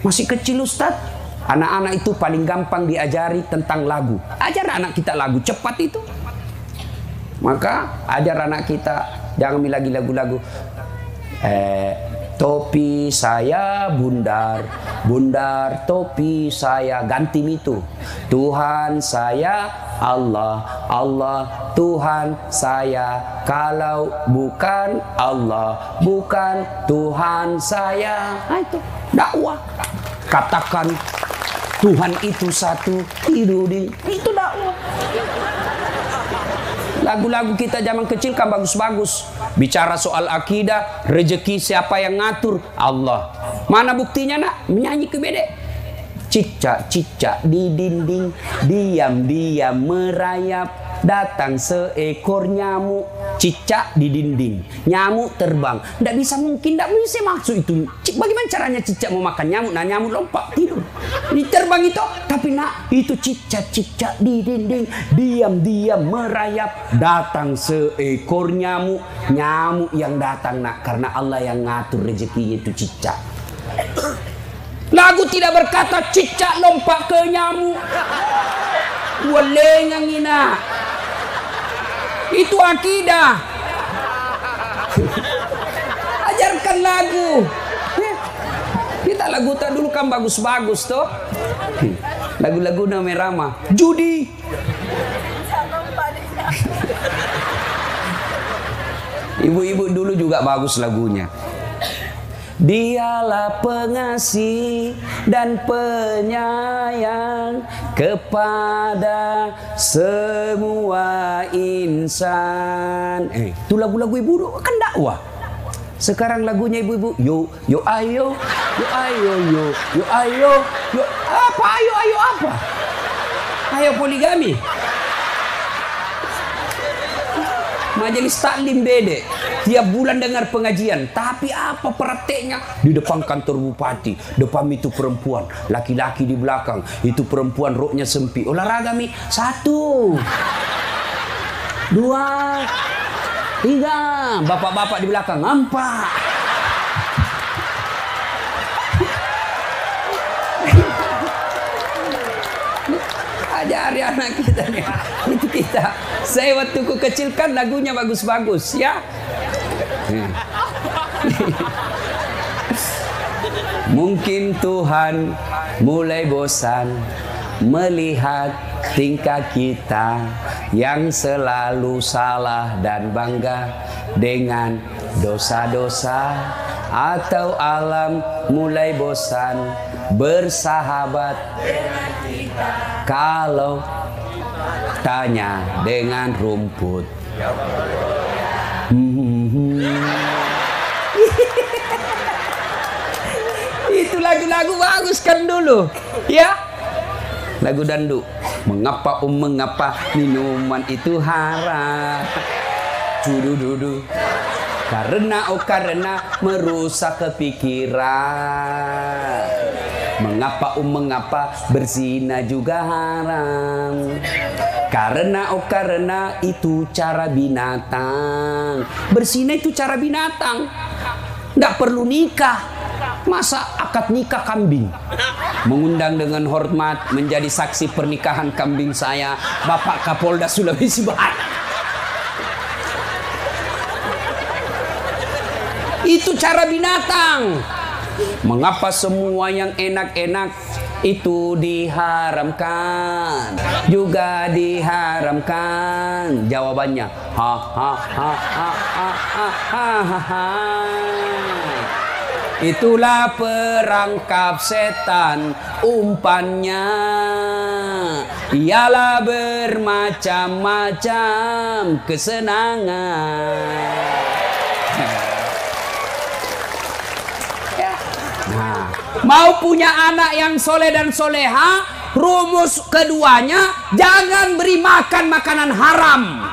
Masih kecil Ustaz. Anak-anak itu paling gampang diajari tentang lagu. Ajar anak kita lagu cepat itu. Maka ajar anak kita, jangan lagi lagu-lagu. Topi saya bundar, bundar topi saya, ganti itu. Tuhan saya Allah, Allah Tuhan saya. Kalau bukan Allah, bukan Tuhan saya. Itu dakwah. Katakan Tuhan itu satu, itu dakwah. Lagu-lagu kita zaman kecil kan bagus-bagus. Bicara soal akidah, rezeki siapa yang ngatur? Allah. Mana buktinya nak? Menyanyi ke bedek. Cicak-cicak di dinding, diam-diam merayap. Datang seekor nyamuk, cicak di dinding, nyamuk terbang. Tidak bisa, mungkin tidak bisa maksud itu. Bagaimana caranya cicak mau makan nyamuk? Nah, nyamuk lompat tidur, diterbang itu. Tapi nak, itu cicak-cicak di dinding, diam-diam merayap. Datang seekor nyamuk, nyamuk yang datang nak, karena Allah yang ngatur rezekinya itu cicak. Lagu tidak berkata cicak lompat ke nyamuk. Walengang ina. Itu akidah. Ajarkan lagu. Kita lagu tak dulu kan bagus-bagus toh. Lagu-lagu Rama. Judi. Ibu-ibu dulu juga bagus lagunya. Dialah pengasih dan penyayang kepada semua insan. Itu lagu-lagu ibu dulu kan dakwah. Sekarang lagunya ibu-ibu, yo ayo, yo ayo, yo ayo, yo apa ayo apa? Ayo poligami. Majelis taklim bede, tiap bulan dengar pengajian, tapi apa prakteknya? Di depan kantor bupati, depan itu perempuan, laki-laki di belakang, itu perempuan roknya sempit. Olahraga mi, 1, 2, 3, bapak-bapak di belakang, 4. Ajari anak kita nih. Itu kita. Saya waktu ku kecil kan lagunya bagus-bagus ya. Mungkin Tuhan mulai bosan melihat tingkah kita yang selalu salah dan bangga dengan dosa-dosa, atau alam mulai bosan bersahabat kalau tanya dengan rumput. Itu lagu lagu bagus kan dulu, ya. Lagu dandu. Mengapa minuman itu haram? Dudu. Karena merusak kepikiran. Mengapa berzina juga haram? Karena itu cara binatang. Berzina itu cara binatang. Nggak perlu nikah. Masa akad nikah kambing? Mengundang dengan hormat menjadi saksi pernikahan kambing saya, Bapak Kapolda Sulawesi Barat. Itu cara binatang. Mengapa semua yang enak-enak itu diharamkan? Juga diharamkan. Jawabannya ha. Itulah perangkap setan, umpannya ialah bermacam-macam kesenangan. Nah, mau punya anak yang soleh dan soleha, rumus keduanya jangan beri makan makanan haram.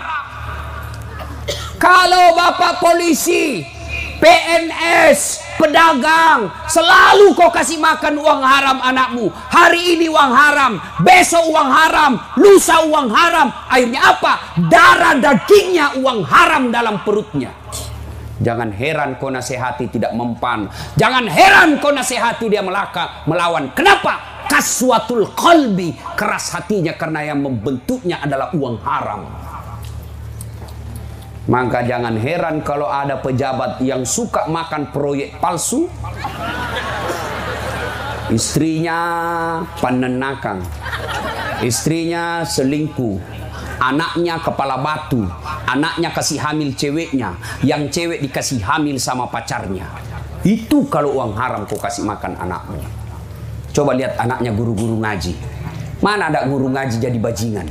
Kalau bapak polisi, PNS, pedagang, selalu kau kasih makan uang haram anakmu. Hari ini uang haram, besok uang haram, lusa uang haram. Akhirnya apa? Darah dagingnya uang haram dalam perutnya. Jangan heran kau nasihati tidak mempan. Jangan heran kau nasihati dia melawan. Kenapa? Kaswatul qalbi, keras hatinya karena yang membentuknya adalah uang haram. Maka jangan heran kalau ada pejabat yang suka makan proyek palsu. Istrinya penenakan, istrinya selingkuh, anaknya kepala batu, anaknya kasih hamil ceweknya, yang cewek dikasih hamil sama pacarnya. Itu kalau uang haram kau kasih makan anakmu. Coba lihat anaknya guru-guru ngaji. Mana ada guru ngaji jadi bajingan?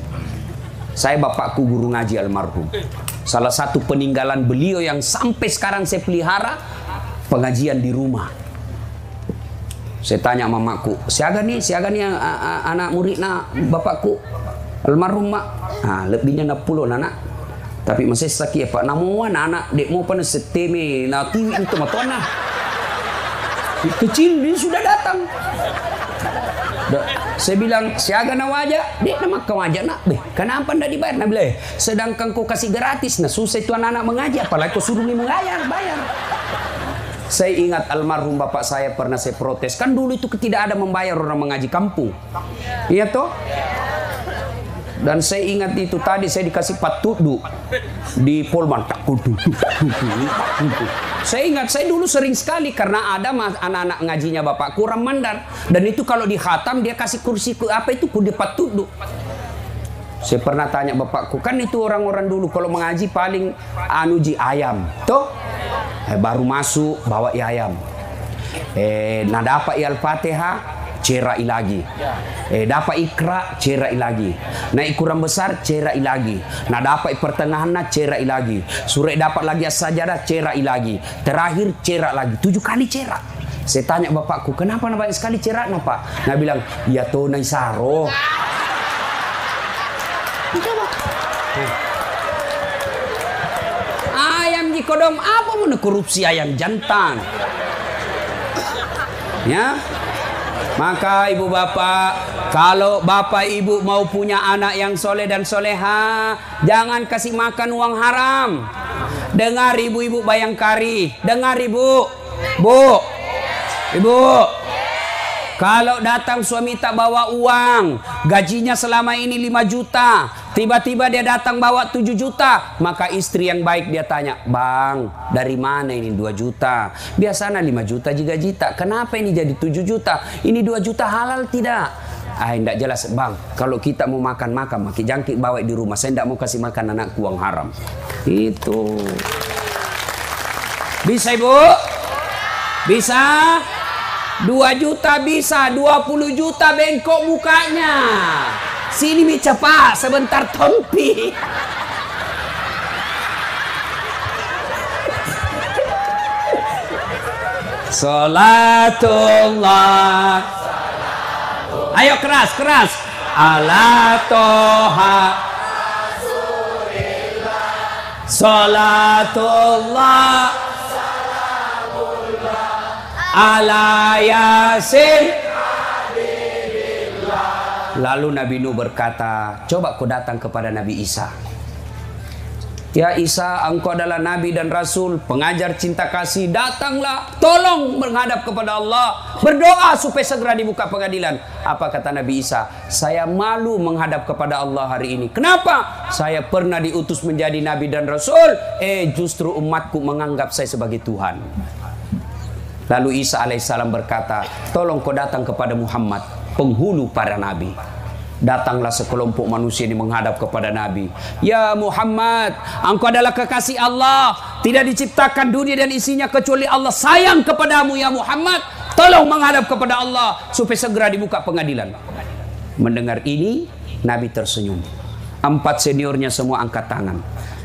Saya bapakku guru ngaji almarhum. Salah satu peninggalan beliau yang sampai sekarang saya pelihara, pengajian di rumah. Saya tanya mamaku, siaga nih anak muridnya bapakku almarhum mak. Ah, lebihnya 60 anak. Tapi masih sakit pak. Namun anak dek mau pada seteme nanti itu matona. Kecil dia sudah datang. Saya bilang siaga na wajah, dek nama kau wajah nak, kenapa ndak dibayar? Nah bilang, sedangkan kau kasih gratis, nah susah itu anak-anak mengaji, apalagi kau suruh nih bayar. Saya ingat almarhum bapak saya pernah saya protes, kan dulu itu tidak ada membayar orang mengaji kampung, iya toh? Dan saya ingat itu tadi saya dikasih patudu di Polman. Saya ingat saya dulu sering sekali karena ada anak-anak ngajinya bapak kurang mandar, dan itu kalau dikhatam dia kasih kursi apa itu kudi patudu. Saya pernah tanya bapakku, kan itu orang-orang dulu kalau mengaji paling anuji ayam, toh baru masuk bawa ayam. Nah dapat Al-Fatihah cerai lagi. Dapat ikra cerai lagi. Naik kurang besar cerai lagi. Nah dapat pertengahan cerai lagi. Surah dapat lagi as-sajadah cerai lagi. Terakhir cerai lagi. 7 kali cerai. Saya tanya bapakku, kenapa banyak sekali cerai pak? Nah bilang, ya toh nai saro. Ayam di kodom apa mau korupsi ayam jantan? Ya. Maka ibu bapak, kalau bapak ibu mau punya anak yang soleh dan soleha, jangan kasih makan uang haram. Dengar ibu-ibu Bayangkari, dengar ibu, ibu. Kalau datang suami tak bawa uang, gajinya selama ini 5 juta, tiba-tiba dia datang bawa 7 juta, maka istri yang baik dia tanya, bang, dari mana ini 2 juta? Biasanya 5 juta juga juta, kenapa ini jadi 7 juta? Ini 2 juta halal tidak? Tidak jelas bang, kalau kita mau makan, maki jangkit bawa di rumah, saya tidak mau kasih makan anak uang haram. Itu. Bisa ibu? Bisa? 2 juta bisa, 20 juta bengkok mukanya. Sini mi cepat, sebentar tompi. Salatullah. Ayo keras, keras. Ala toha. Salatullah. Ala Yasin. Lalu Nabi Nuh berkata, coba kau datang kepada Nabi Isa. Ya Isa, engkau adalah Nabi dan Rasul, pengajar cinta kasih. Datanglah, tolong menghadap kepada Allah, berdoa supaya segera dibuka pengadilan. Apa kata Nabi Isa? Saya malu menghadap kepada Allah hari ini. Kenapa? Saya pernah diutus menjadi Nabi dan Rasul. Justru umatku menganggap saya sebagai Tuhan. Lalu Isa alaihissalam berkata, tolong kau datang kepada Muhammad, penghulu para nabi. Datanglah sekelompok manusia ini menghadap kepada Nabi. Ya Muhammad, engkau adalah kekasih Allah. Tidak diciptakan dunia dan isinya kecuali Allah sayang kepadamu ya Muhammad. Tolong menghadap kepada Allah supaya segera dibuka pengadilan. Mendengar ini, Nabi tersenyum. 4 seniornya semua angkat tangan.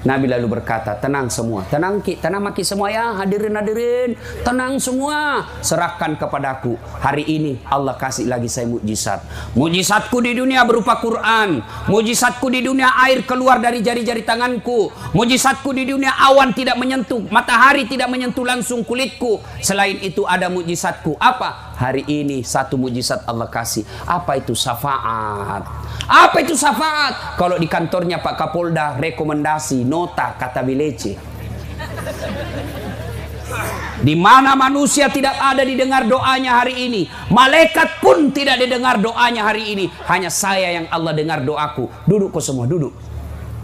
Nabi lalu berkata, tenang semua, tenang maki semua ya, hadirin, tenang semua, serahkan kepadaku. Hari ini Allah kasih lagi saya mukjizat. Mukjizatku di dunia berupa Quran, mukjizatku di dunia air keluar dari jari-jari tanganku, mukjizatku di dunia awan tidak menyentuh, matahari tidak menyentuh langsung kulitku. Selain itu ada mukjizatku. Apa? Hari ini satu mukjizat Allah kasih. Apa itu? Syafaat. Apa itu syafaat? Kalau di kantornya Pak Kapolda rekomendasi nota kata belece. Di mana manusia tidak ada didengar doanya hari ini, malaikat pun tidak didengar doanya hari ini. Hanya saya yang Allah dengar doaku. Duduk kau semua, duduk.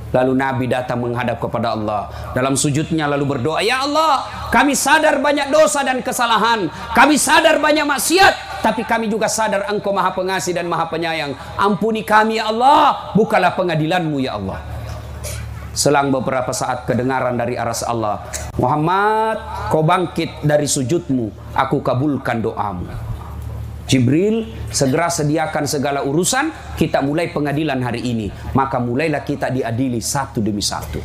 Lalu Nabi datang menghadap kepada Allah. Dalam sujudnya lalu berdoa, ya Allah, kami sadar banyak dosa dan kesalahan, kami sadar banyak maksiat, tapi kami juga sadar Engkau Maha Pengasih dan Maha Penyayang. Ampuni kami ya Allah, bukalah pengadilan-Mu ya Allah. Selang beberapa saat kedengaran dari aras Allah, Muhammad, kau bangkit dari sujudmu, aku kabulkan doamu. Jibril, segera sediakan segala urusan, kita mulai pengadilan hari ini. Maka mulailah kita diadili satu demi satu.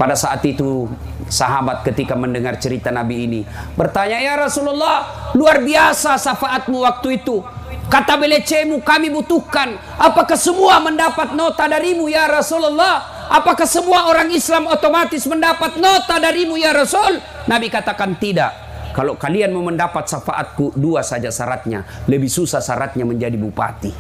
Pada saat itu, sahabat ketika mendengar cerita Nabi ini bertanya, ya Rasulullah, luar biasa syafaatmu waktu itu. Kata belecemu kami butuhkan. Apakah semua mendapat nota darimu ya Rasulullah? Apakah semua orang Islam otomatis mendapat nota darimu ya Rasul? Nabi katakan tidak. Kalau kalian mau mendapat syafaatku, 2 saja syaratnya. Lebih susah syaratnya menjadi bupati.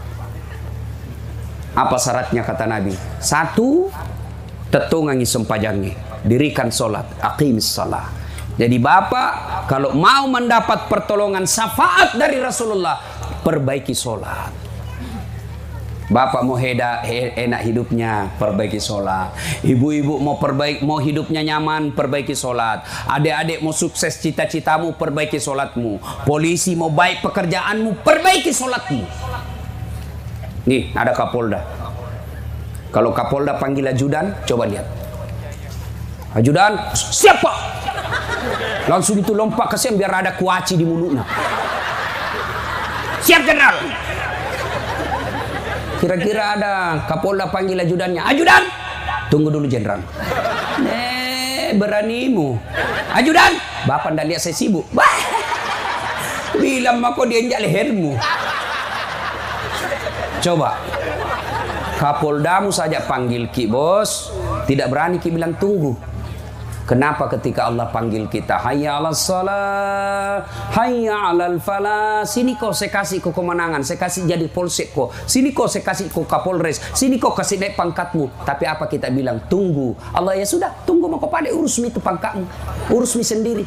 Apa syaratnya kata Nabi? 1, tetungangi sempajangi, dirikan sholat, aqimis salah. Jadi bapak kalau mau mendapat pertolongan syafaat dari Rasulullah, perbaiki sholat. Bapak mau enak hidupnya, perbaiki sholat. Ibu-ibu mau hidupnya nyaman, perbaiki sholat. Adik-adik mau sukses cita-citamu, perbaiki sholatmu. Polisi mau baik pekerjaanmu, perbaiki sholatmu. Nih ada Kapolda. Kalau Kapolda panggil ajudan, coba lihat. Ajudan, siapa? Langsung itu lompat ke sem biar ada kuaci di mulutnya. Siap General. Kira-kira ada Kapolda panggil ajudannya. Ajudan, tunggu dulu Jenderal. Beranimu. Ajudan, bapak ndak lihat saya sibuk. Bilang mako dia injak lehermu. Coba Kapoldamu saja panggil ki bos, tidak berani ki bilang tunggu. Kenapa ketika Allah panggil kita, hayya 'alas shalah, hayya 'alal falah, sini kok saya kasih kau kemenangan, saya kasih jadi polsek kok, sini kok saya kasih kau kapolres, sini kok kasih naik pangkatmu. Tapi apa kita bilang? Tunggu. Allah ya sudah, tunggu mau kau pada urus mi itu pangkatmu, urus mi sendiri.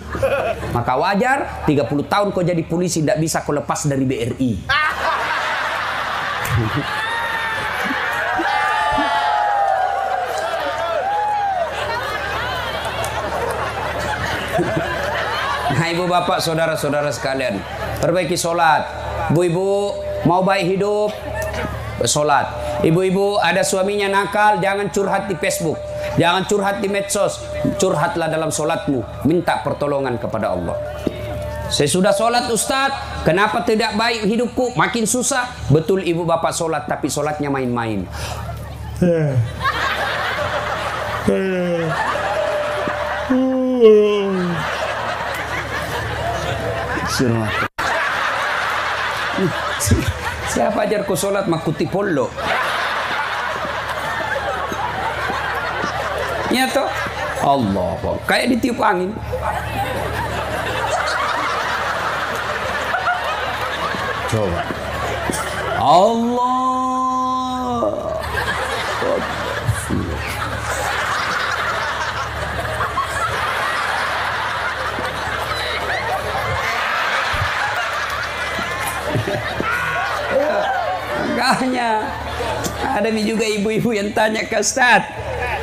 Maka wajar 30 tahun kau jadi polisi tidak bisa kau lepas dari BRI. Nah ibu bapak saudara-saudara sekalian, perbaiki sholat. Ibu-ibu mau baik hidup, sholat. Ibu-ibu ada suaminya nakal, jangan curhat di Facebook, jangan curhat di medsos, curhatlah dalam sholatmu, minta pertolongan kepada Allah. Saya sudah sholat Ustadz, kenapa tidak baik hidupku, makin susah. Betul ibu bapak sholat, tapi sholatnya main-main. Suruh. Siapa ajar ku sholat makuti polo? Ya toh, Allah, kayak ditiup angin. Coba. Allah. Makanya ada nih juga ibu-ibu yang tanya ke Ustaz,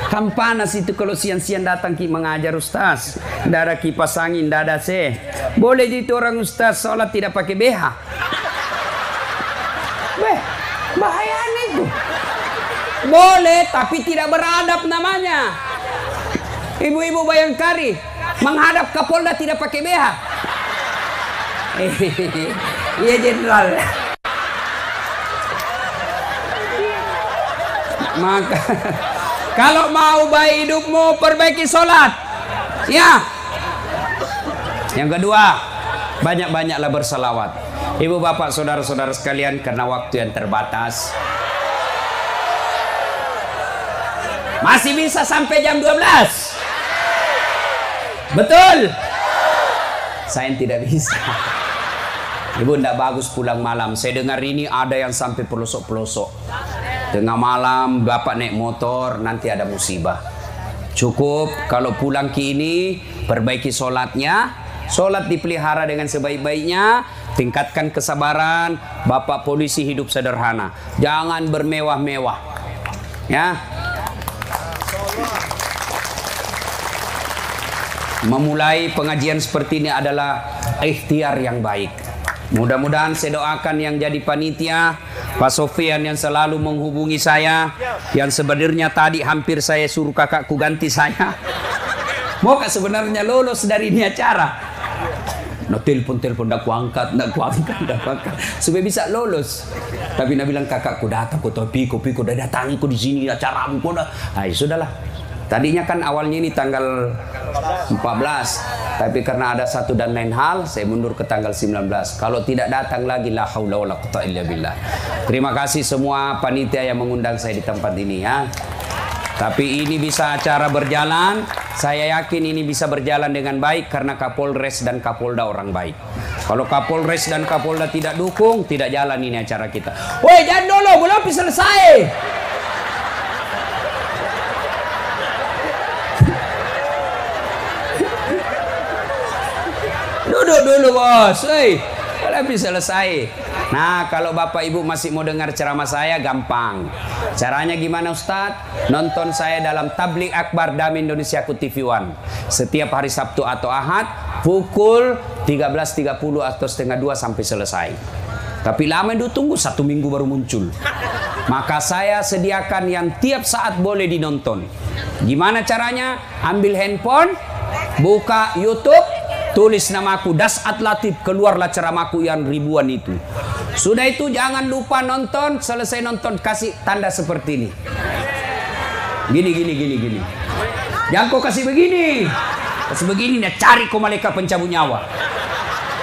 kan panas itu kalau siang-siang datang ki mengajar Ustaz, tidak ada kipas angin, tidak ada AC. Boleh itu orang Ustaz sholat tidak pakai BH? Bahaya itu. Boleh, tapi tidak beradab namanya. Ibu-ibu Bayangkari menghadap Kapolda tidak pakai BH. Iya Jenderal. Maka kalau mau baik hidupmu, perbaiki sholat. Ya. Yang kedua, banyak-banyaklah bersalawat. Ibu bapak saudara-saudara sekalian, karena waktu yang terbatas, masih bisa sampai jam 12. Betul? Saya tidak bisa. Ibu tidak bagus pulang malam. Saya dengar ini ada yang sampai pelosok-pelosok. Tengah malam bapak naik motor, nanti ada musibah. Cukup kalau pulang ke ini, perbaiki sholatnya. Sholat dipelihara dengan sebaik-baiknya. Tingkatkan kesabaran. Bapak polisi hidup sederhana. Jangan bermewah-mewah. Ya. Memulai pengajian seperti ini adalah ikhtiar yang baik. Mudah-mudahan saya doakan yang jadi panitia, Pak Sofian yang selalu menghubungi saya, yang sebenarnya tadi hampir saya suruh kakakku ganti saya. Mau sebenarnya lolos dari ini acara. No telepon dak kuangkat, supaya bisa lolos. Tapi Nabi bilang kakakku datang, kau piko udah datangi kau di sini acaramu kau dah. Ay, sudahlah. Tadinya kan awalnya ini tanggal 14, tapi karena ada satu dan lain hal, saya mundur ke tanggal 19. Kalau tidak datang lagi, la haula wala quwwata illa billah. Terima kasih semua panitia yang mengundang saya di tempat ini ya. Tapi ini bisa acara berjalan, saya yakin ini bisa berjalan dengan baik karena Kapolres dan Kapolda orang baik. Kalau Kapolres dan Kapolda tidak dukung, tidak jalan ini acara kita. Woi, jangan dulu, belum selesai. Duduk dulu bos, lebih selesai. Nah kalau bapak ibu masih mau dengar ceramah saya, gampang. Caranya gimana Ustadz? Nonton saya dalam Tabligh Akbar Dami Indonesiaku TV One setiap hari Sabtu atau Ahad pukul 13.30 atau setengah 2 sampai selesai. Tapi lama itu tunggu 1 minggu baru muncul. Maka saya sediakan yang tiap saat boleh dinonton. Gimana caranya? Ambil handphone, buka YouTube, tulis namaku Dasat Latif, keluarlah ceramahku yang ribuan itu. Sudah itu jangan lupa nonton, selesai nonton kasih tanda seperti ini. Gini. Jangan kau kasih begini. Kasih begini, nah cari kau malaikat pencabut nyawa.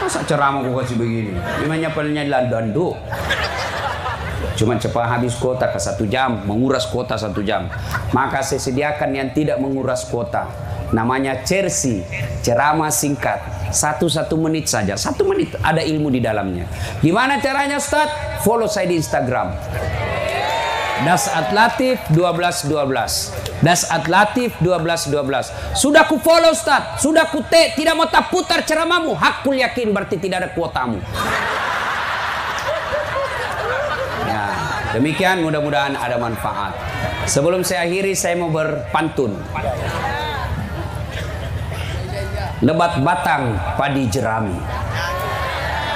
Masa ceramah kau kasih begini? Memangnya penyanyi dando. Cuma cepat habis kuota ke 1 jam, menguras kuota 1 jam. Maka saya sediakan yang tidak menguras kuota. Namanya Cersi, ceramah singkat 1 menit saja. 1 menit ada ilmu di dalamnya. Gimana caranya Ustaz? Follow saya di Instagram Dasat Latif 1212. Dasat Latif 1212. Sudah ku follow Ustaz, sudah ku tidak mau tak putar ceramahmu. Hakul yakin berarti tidak ada kuotamu. Ya, demikian mudah-mudahan ada manfaat. Sebelum saya akhiri saya mau berpantun. Lebat batang padi jerami,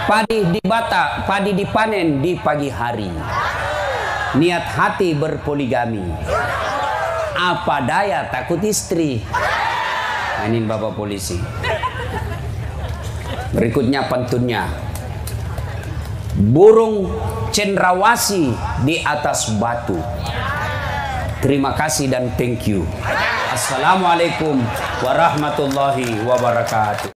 padi di bata, padi dipanen di pagi hari. Niat hati berpoligami, apa daya takut istri. Nah, ini bapak polisi. Berikutnya pantunnya. Burung cendrawasih di atas batu. Terima kasih dan thank you. Assalamualaikum warahmatullahi wabarakatuh.